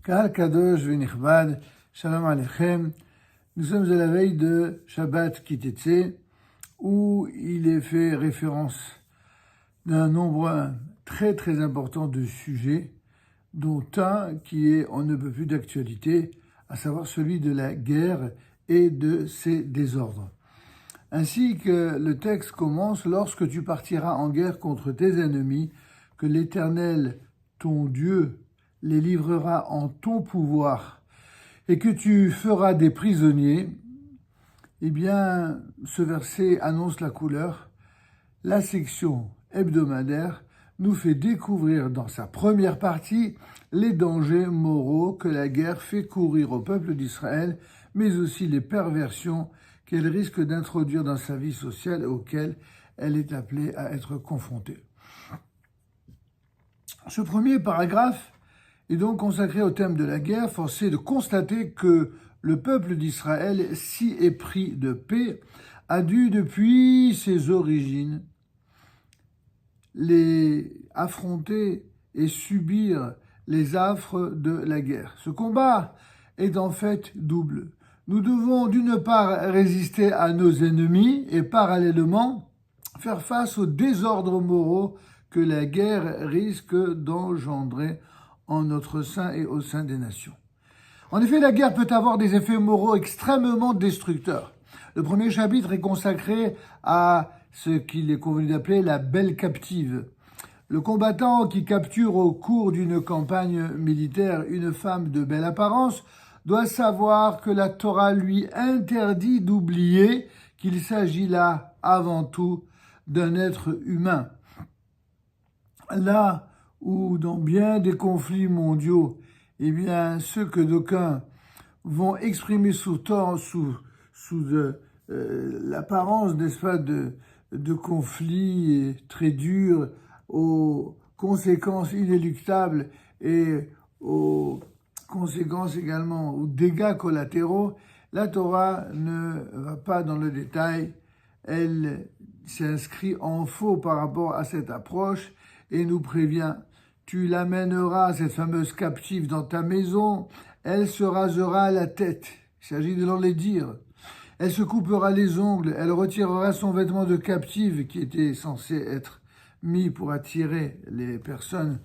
Kahal Kadosh V'Nichbad, Shalom Aleichem. Nous sommes à la veille de Shabbat Kitetse, où il est fait référence d'un nombre très très important de sujets, dont un qui est on ne peut plus d'actualité, à savoir celui de la guerre et de ses désordres. Ainsi que le texte commence: lorsque tu partiras en guerre contre tes ennemis, que l'Éternel, ton Dieu, les livrera en ton pouvoir et que tu feras des prisonniers, eh bien, ce verset annonce la couleur. La section hebdomadaire nous fait découvrir dans sa première partie les dangers moraux que la guerre fait courir au peuple d'Israël, mais aussi les perversions qu'elle risque d'introduire dans sa vie sociale et auxquelles elle est appelée à être confrontée. Ce premier paragraphe est donc consacré au thème de la guerre. Force est de constater que le peuple d'Israël, si épris de paix, a dû depuis ses origines affronter et subir les affres de la guerre. Ce combat est en fait double. Nous devons d'une part résister à nos ennemis et parallèlement faire face aux désordres moraux que la guerre risque d'engendrer en notre sein et au sein des nations. En effet, la guerre peut avoir des effets moraux extrêmement destructeurs. Le premier chapitre est consacré à ce qu'il est convenu d'appeler la belle captive. Le combattant qui capture au cours d'une campagne militaire une femme de belle apparence doit savoir que la Torah lui interdit d'oublier qu'il s'agit là, avant tout, d'un être humain. Là où, dans bien des conflits mondiaux, eh bien, ceux que d'aucuns vont exprimer sous l'apparence, n'est-ce pas, de conflits très durs, aux conséquences inéluctables et aux conséquences également, aux dégâts collatéraux, la Torah ne va pas dans le détail. Elle s'inscrit en faux par rapport à cette approche et nous prévient: tu l'amèneras, cette fameuse captive, dans ta maison, elle se rasera la tête. Il s'agit de l'en les dire. Elle se coupera les ongles, elle retirera son vêtement de captive qui était censé être mis pour attirer les personnes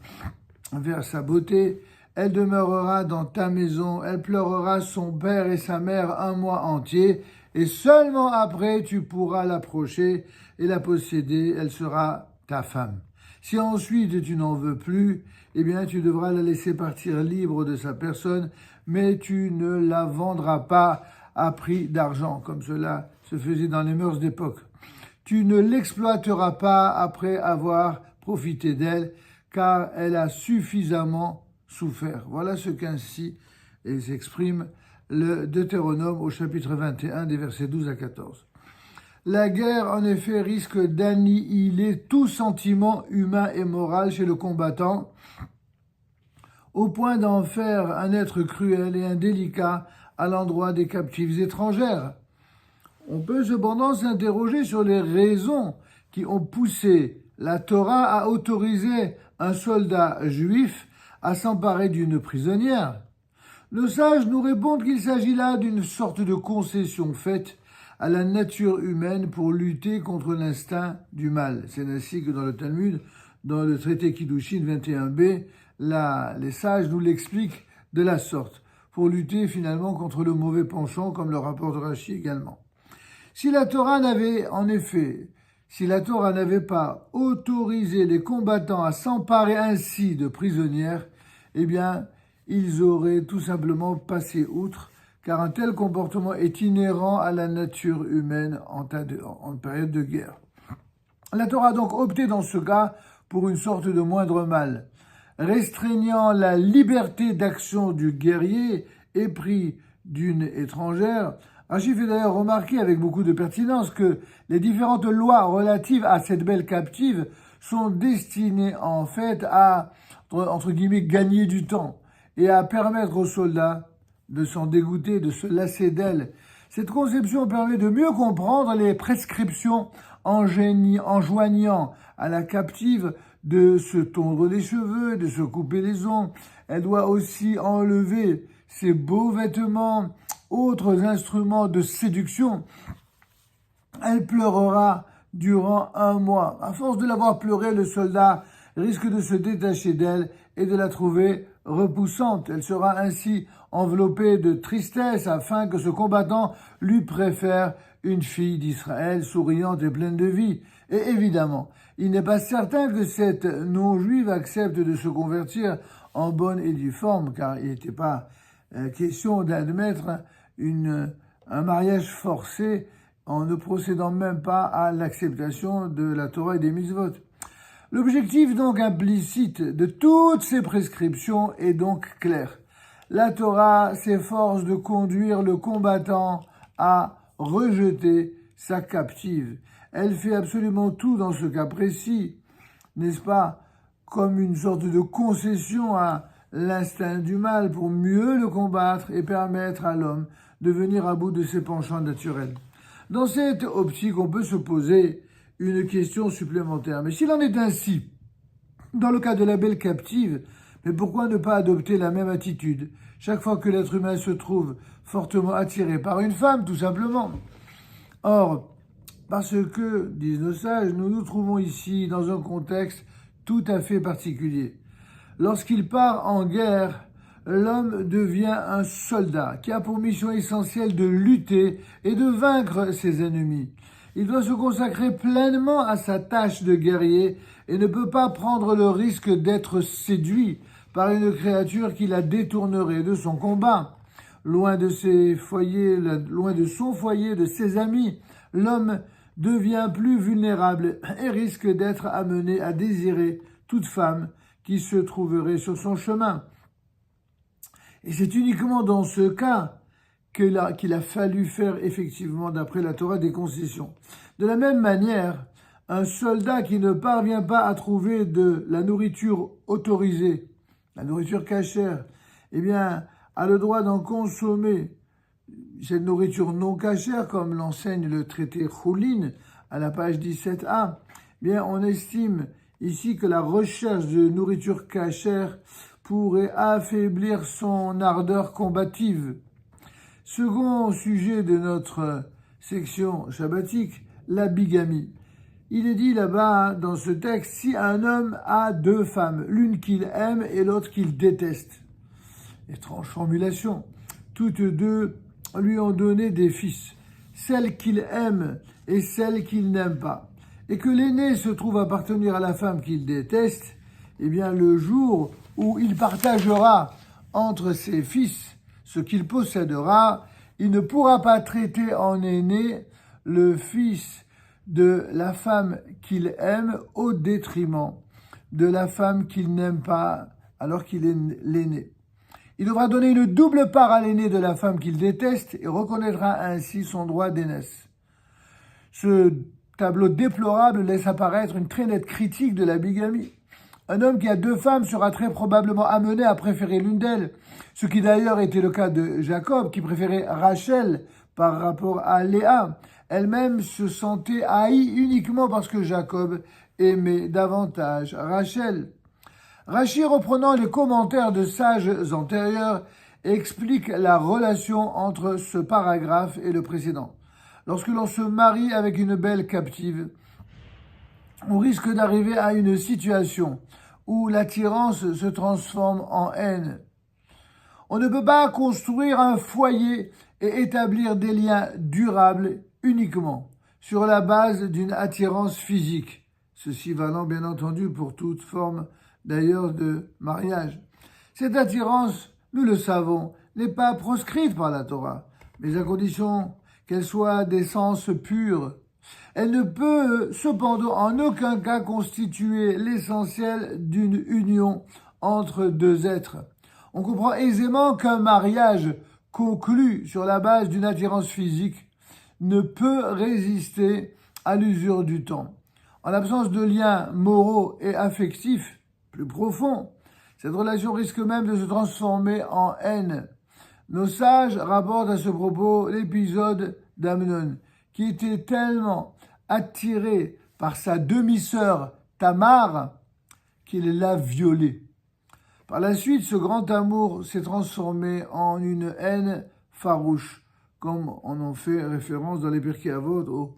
vers sa beauté. Elle demeurera dans ta maison, elle pleurera son père et sa mère un mois entier, et seulement après tu pourras l'approcher et la posséder, elle sera ta femme. Si ensuite tu n'en veux plus, eh bien tu devras la laisser partir libre de sa personne, mais tu ne la vendras pas à prix d'argent, comme cela se faisait dans les mœurs d'époque. Tu ne l'exploiteras pas après avoir profité d'elle, car elle a suffisamment souffert. Voilà ce qu'ainsi s'exprime le Deutéronome au chapitre 21 des versets 12 à 14. La guerre, en effet, risque d'annihiler tout sentiment humain et moral chez le combattant, au point d'en faire un être cruel et indélicat à l'endroit des captives étrangères. On peut cependant s'interroger sur les raisons qui ont poussé la Torah à autoriser un soldat juif à s'emparer d'une prisonnière. Nos sages nous répondent qu'il s'agit là d'une sorte de concession faite à la nature humaine pour lutter contre l'instinct du mal. C'est ainsi que dans le Talmud, dans le traité Kiddushin 21b, les sages nous l'expliquent de la sorte, pour lutter finalement contre le mauvais penchant, comme le rapporte Rashi également. Si la Torah n'avait pas autorisé les combattants à s'emparer ainsi de prisonnières, eh bien, ils auraient tout simplement passé outre, car un tel comportement est inhérent à la nature humaine en période de guerre. La Torah a donc opté dans ce cas pour une sorte de moindre mal, restreignant la liberté d'action du guerrier épris d'une étrangère. Rashi fait d'ailleurs remarquer avec beaucoup de pertinence que les différentes lois relatives à cette belle captive sont destinées en fait à, entre guillemets, gagner du temps et à permettre aux soldats de s'en dégoûter, de se lasser d'elle. Cette conception permet de mieux comprendre les prescriptions enjoignant à la captive de se tondre les cheveux, de se couper les ongles, Elle doit aussi enlever ses beaux vêtements, autres instruments de séduction. Elle pleurera durant 1 mois. À force de l'avoir pleuré, le soldat risque de se détacher d'elle et de la trouver repoussante. Elle sera ainsi enveloppée de tristesse afin que ce combattant lui préfère une fille d'Israël souriante et pleine de vie. Et évidemment, il n'est pas certain que cette non-juive accepte de se convertir en bonne et due forme, car il n'était pas question d'admettre un mariage forcé en ne procédant même pas à l'acceptation de la Torah et des mitzvot. L'objectif donc implicite de toutes ces prescriptions est donc clair. La Torah s'efforce de conduire le combattant à rejeter sa captive. Elle fait absolument tout dans ce cas précis, n'est-ce pas, comme une sorte de concession à l'instinct du mal pour mieux le combattre et permettre à l'homme de venir à bout de ses penchants naturels. Dans cette optique, on peut se poser une question supplémentaire. Mais s'il en est ainsi, dans le cas de la belle captive, mais pourquoi ne pas adopter la même attitude chaque fois que l'être humain se trouve fortement attiré par une femme, tout simplement? Or, parce que, disent nos sages, nous nous trouvons ici dans un contexte tout à fait particulier. Lorsqu'il part en guerre, l'homme devient un soldat qui a pour mission essentielle de lutter et de vaincre ses ennemis. Il doit se consacrer pleinement à sa tâche de guerrier et ne peut pas prendre le risque d'être séduit par une créature qui la détournerait de son combat. Loin de son foyer, de ses amis, l'homme devient plus vulnérable et risque d'être amené à désirer toute femme qui se trouverait sur son chemin. Et c'est uniquement dans ce cas qu'il a fallu faire effectivement, d'après la Torah, des concessions. De la même manière, un soldat qui ne parvient pas à trouver de la nourriture autorisée, la nourriture cachère, eh bien, a le droit d'en consommer cette nourriture non cachère, comme l'enseigne le traité Choulin à la page 17a. Eh bien, on estime ici que la recherche de nourriture cachère pourrait affaiblir son ardeur combative. Second sujet de notre section shabbatique, la bigamie. Il est dit là-bas, dans ce texte, si un homme a 2 femmes, l'une qu'il aime et l'autre qu'il déteste. Étrange formulation. Toutes 2 lui ont donné des fils, celle qu'il aime et celle qu'il n'aime pas. Et que l'aîné se trouve appartenir à la femme qu'il déteste, eh bien le jour où il partagera entre ses fils ce qu'il possédera, il ne pourra pas traiter en aîné le fils de la femme qu'il aime au détriment de la femme qu'il n'aime pas alors qu'il est l'aîné. Il devra donner une double part à l'aîné de la femme qu'il déteste et reconnaîtra ainsi son droit d'aînesse. Ce tableau déplorable laisse apparaître une très nette critique de la bigamie. Un homme qui a 2 femmes sera très probablement amené à préférer l'une d'elles, ce qui d'ailleurs était le cas de Jacob, qui préférait Rachel par rapport à Léa. Elle-même se sentait haïe uniquement parce que Jacob aimait davantage Rachel. Rachi, reprenant les commentaires de sages antérieurs, explique la relation entre ce paragraphe et le précédent. Lorsque l'on se marie avec une belle captive, on risque d'arriver à une situation où l'attirance se transforme en haine. On ne peut pas construire un foyer et établir des liens durables uniquement sur la base d'une attirance physique, ceci valant bien entendu pour toute forme d'ailleurs de mariage. Cette attirance, nous le savons, n'est pas proscrite par la Torah, mais à condition qu'elle soit d'essence pure. Elle ne peut cependant en aucun cas constituer l'essentiel d'une union entre 2 êtres. On comprend aisément qu'un mariage conclu sur la base d'une attirance physique ne peut résister à l'usure du temps. En l'absence de liens moraux et affectifs plus profonds, cette relation risque même de se transformer en haine. Nos sages rapportent à ce propos l'épisode d'Amnon, qui était tellement attiré par sa demi-sœur Tamar qu'il l'a violée. Par la suite, ce grand amour s'est transformé en une haine farouche, comme on en fait référence dans les Pirkei Avot au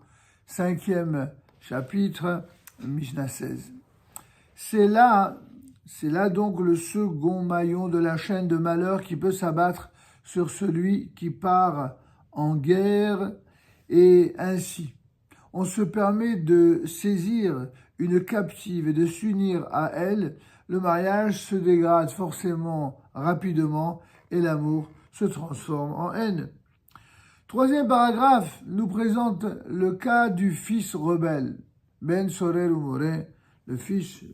5e chapitre, Mishnah 16. C'est là donc le second maillon de la chaîne de malheur qui peut s'abattre sur celui qui part en guerre, et ainsi on se permet de saisir une captive et de s'unir à elle. Le mariage se dégrade forcément rapidement et l'amour se transforme en haine. Troisième paragraphe nous présente le cas du fils rebelle, Ben Sorel ou Moré, le fils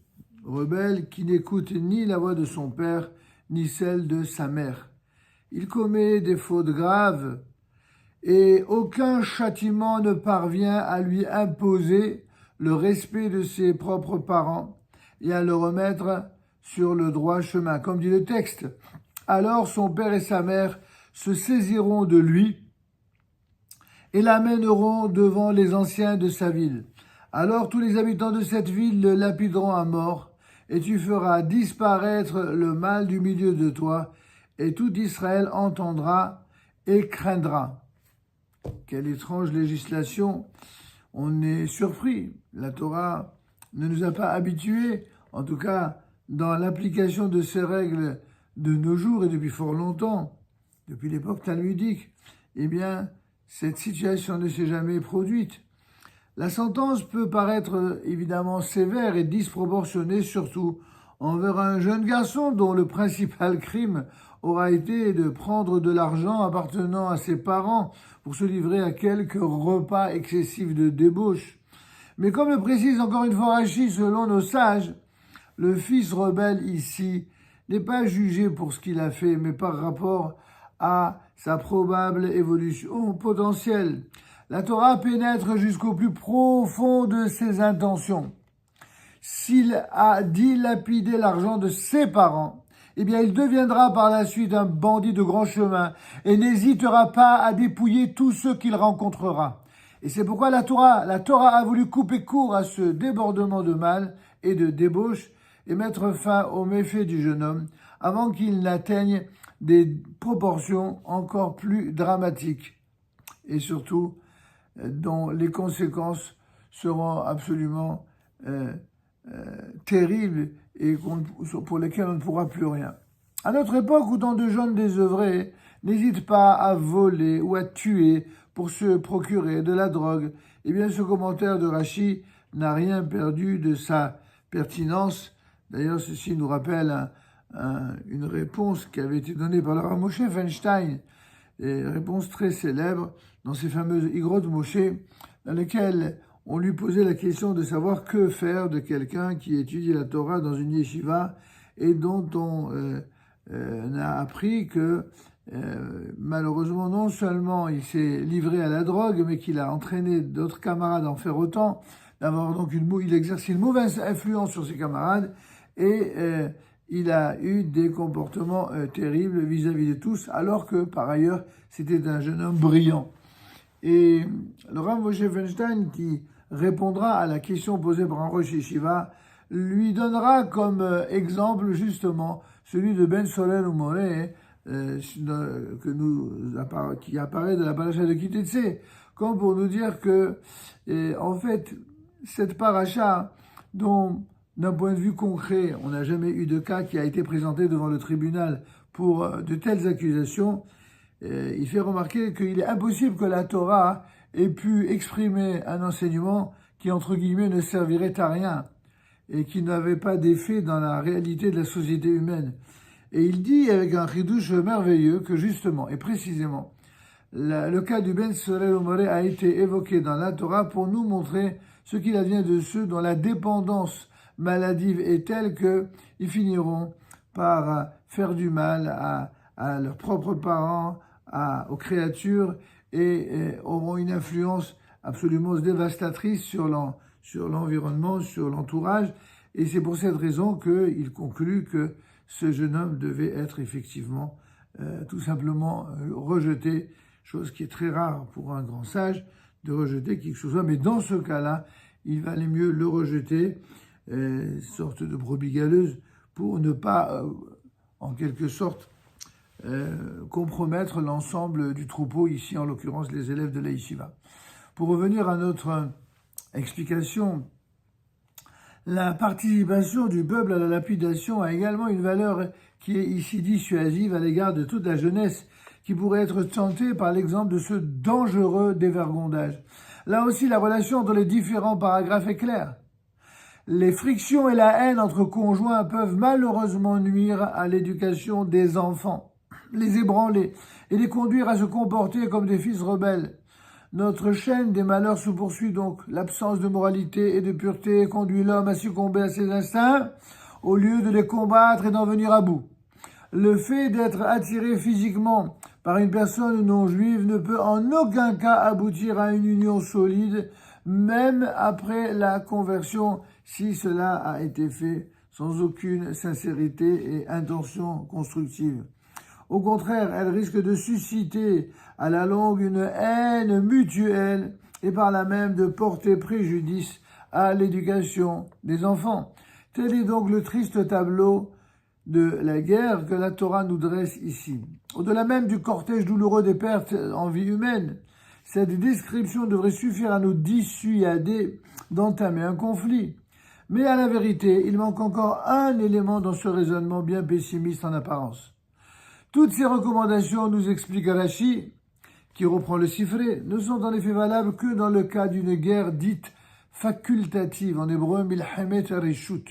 rebelle qui n'écoute ni la voix de son père ni celle de sa mère. Il commet des fautes graves et aucun châtiment ne parvient à lui imposer le respect de ses propres parents et à le remettre sur le droit chemin. Comme dit le texte, alors son père et sa mère se saisiront de lui et l'amèneront devant les anciens de sa ville. Alors tous les habitants de cette ville le lapideront à mort, et tu feras disparaître le mal du milieu de toi, et tout Israël entendra et craindra. Quelle étrange législation! On est surpris. La Torah ne nous a pas habitués, en tout cas dans l'application de ces règles de nos jours et depuis fort longtemps, depuis l'époque talmudique. Eh bien, cette situation ne s'est jamais produite. La sentence peut paraître évidemment sévère et disproportionnée, surtout envers un jeune garçon dont le principal crime aura été de prendre de l'argent appartenant à ses parents pour se livrer à quelques repas excessifs de débauche. Mais comme le précise encore une fois Rashi, selon nos sages, le fils rebelle ici n'est pas jugé pour ce qu'il a fait, mais par rapport à sa probable évolution potentielle. La Torah pénètre jusqu'au plus profond de ses intentions. S'il a dilapidé l'argent de ses parents, eh bien il deviendra par la suite un bandit de grand chemin et n'hésitera pas à dépouiller tous ceux qu'il rencontrera. Et c'est pourquoi la Torah a voulu couper court à ce débordement de mal et de débauche et mettre fin aux méfaits du jeune homme avant qu'il n'atteigne des proportions encore plus dramatiques et surtout dont les conséquences seront absolument terribles et pour lesquelles on ne pourra plus rien. À notre époque où tant de jeunes désœuvrés n'hésitent pas à voler ou à tuer pour se procurer de la drogue, eh bien ce commentaire de Rashi n'a rien perdu de sa pertinence. D'ailleurs, ceci nous rappelle une réponse qui avait été donnée par le Rav Moshe Feinstein, une réponse très célèbre dans ces fameuses Igrot Moshe, dans lesquelles on lui posait la question de savoir que faire de quelqu'un qui étudie la Torah dans une yeshiva et dont on a appris que malheureusement non seulement il s'est livré à la drogue, mais qu'il a entraîné d'autres camarades à en faire autant, d'avoir donc il exerce une mauvaise influence sur ses camarades et il a eu des comportements terribles vis-à-vis de tous, alors que par ailleurs c'était un jeune homme brillant. Et le Rav Moshe Feinstein, qui répondra à la question posée par un Rosh Yeshiva, lui donnera comme exemple justement celui de Ben Sorel ou Moré, qui apparaît de la paracha de Kitetse, comme pour nous dire que, en fait, cette paracha, dont d'un point de vue concret, on n'a jamais eu de cas qui a été présenté devant le tribunal pour de telles accusations, il fait remarquer qu'il est impossible que la Torah ait pu exprimer un enseignement qui, entre guillemets, ne servirait à rien et qui n'avait pas d'effet dans la réalité de la société humaine. Et il dit avec un chidouche merveilleux que justement et précisément, le cas du Ben Sorel Omoré a été évoqué dans la Torah pour nous montrer ce qu'il advient de ceux dont la dépendance maladive est telle qu'ils finiront par faire du mal à leurs propres parents, aux créatures et auront une influence absolument dévastatrice sur l'environnement, sur l'entourage. Et c'est pour cette raison qu'il conclut que ce jeune homme devait être effectivement tout simplement rejeté, chose qui est très rare pour un grand sage de rejeter qui que ce soit. Mais dans ce cas-là, il valait mieux le rejeter, sorte de brebis galeuse, pour ne pas en quelque sorte compromettre l'ensemble du troupeau, ici en l'occurrence les élèves de la yeshiva. Pour revenir à notre explication, la participation du peuple à la lapidation a également une valeur qui est ici dissuasive à l'égard de toute la jeunesse qui pourrait être tentée par l'exemple de ce dangereux dévergondage. Là aussi, la relation entre les différents paragraphes est claire. Les frictions et la haine entre conjoints peuvent malheureusement nuire à l'éducation des enfants, les ébranler et les conduire à se comporter comme des fils rebelles. Notre chaîne des malheurs se poursuit donc. L'absence de moralité et de pureté conduit l'homme à succomber à ses instincts au lieu de les combattre et d'en venir à bout. Le fait d'être attiré physiquement par une personne non juive ne peut en aucun cas aboutir à une union solide, même après la conversion, si cela a été fait sans aucune sincérité et intention constructive. Au contraire, elle risque de susciter à la longue une haine mutuelle et par là même de porter préjudice à l'éducation des enfants. Tel est donc le triste tableau de la guerre que la Torah nous dresse ici. Au-delà même du cortège douloureux des pertes en vie humaine, cette description devrait suffire à nous dissuader d'entamer un conflit. Mais à la vérité, il manque encore un élément dans ce raisonnement bien pessimiste en apparence. Toutes ces recommandations, nous explique Rashi, qui reprend le Sifré, ne sont en effet valables que dans le cas d'une guerre dite facultative, en hébreu milhamet reshut,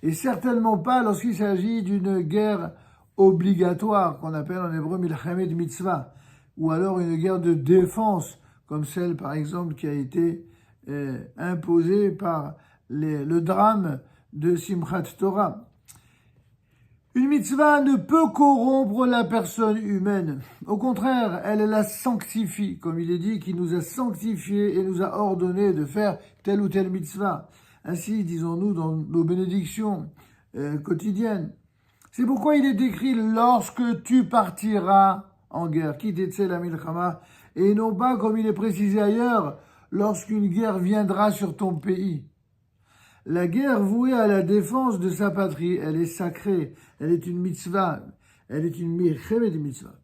et certainement pas lorsqu'il s'agit d'une guerre obligatoire, qu'on appelle en hébreu milhamet mitzvah, ou alors une guerre de défense, comme celle par exemple qui a été imposée par le drame de Simchat Torah. Une mitzvah ne peut corrompre la personne humaine. Au contraire, elle la sanctifie, comme il est dit, qui nous a sanctifiés et nous a ordonné de faire telle ou telle mitzvah. Ainsi, disons-nous dans nos bénédictions quotidiennes. C'est pourquoi il est écrit « lorsque tu partiras en guerre », kitetse la milchama, et non pas, comme il est précisé ailleurs, lorsqu'une guerre viendra sur ton pays. La guerre vouée à la défense de sa patrie, elle est sacrée, elle est une mitzvah, elle est une milchemet mitzvah.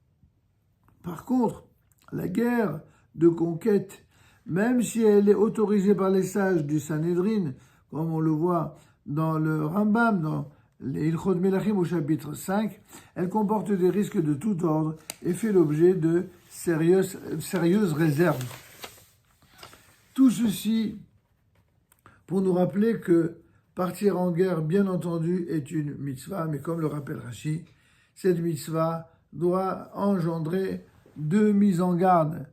Par contre, la guerre de conquête, même si elle est autorisée par les sages du Sanhédrin, comme on le voit dans le Rambam, dans les Ilchot Melachim au chapitre 5, elle comporte des risques de tout ordre et fait l'objet de sérieuses réserves. Tout ceci pour nous rappeler que partir en guerre, bien entendu, est une mitzvah, mais comme le rappelle Rashi, cette mitzvah doit engendrer deux mises en garde.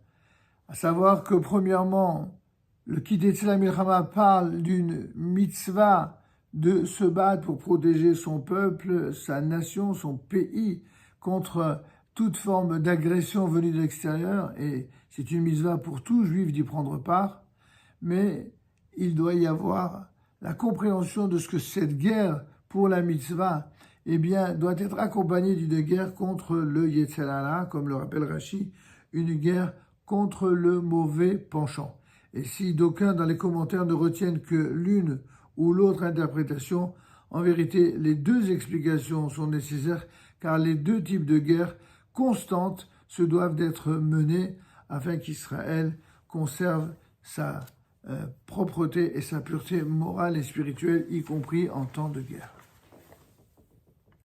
À savoir que, premièrement, le Kittetz la Milchama parle d'une mitzvah de se battre pour protéger son peuple, sa nation, son pays, contre toute forme d'agression venue de l'extérieur, et c'est une mitzvah pour tout juif d'y prendre part, mais il doit y avoir la compréhension de ce que cette guerre pour la mitzvah, eh bien, doit être accompagnée d'une guerre contre le Yetzer Hara, comme le rappelle Rashi, une guerre contre le mauvais penchant. Et si d'aucuns dans les commentaires ne retiennent que l'une ou l'autre interprétation, en vérité, les deux explications sont nécessaires, car les deux types de guerres constantes se doivent d'être menées afin qu'Israël conserve sa propreté et sa pureté morale et spirituelle, y compris en temps de guerre.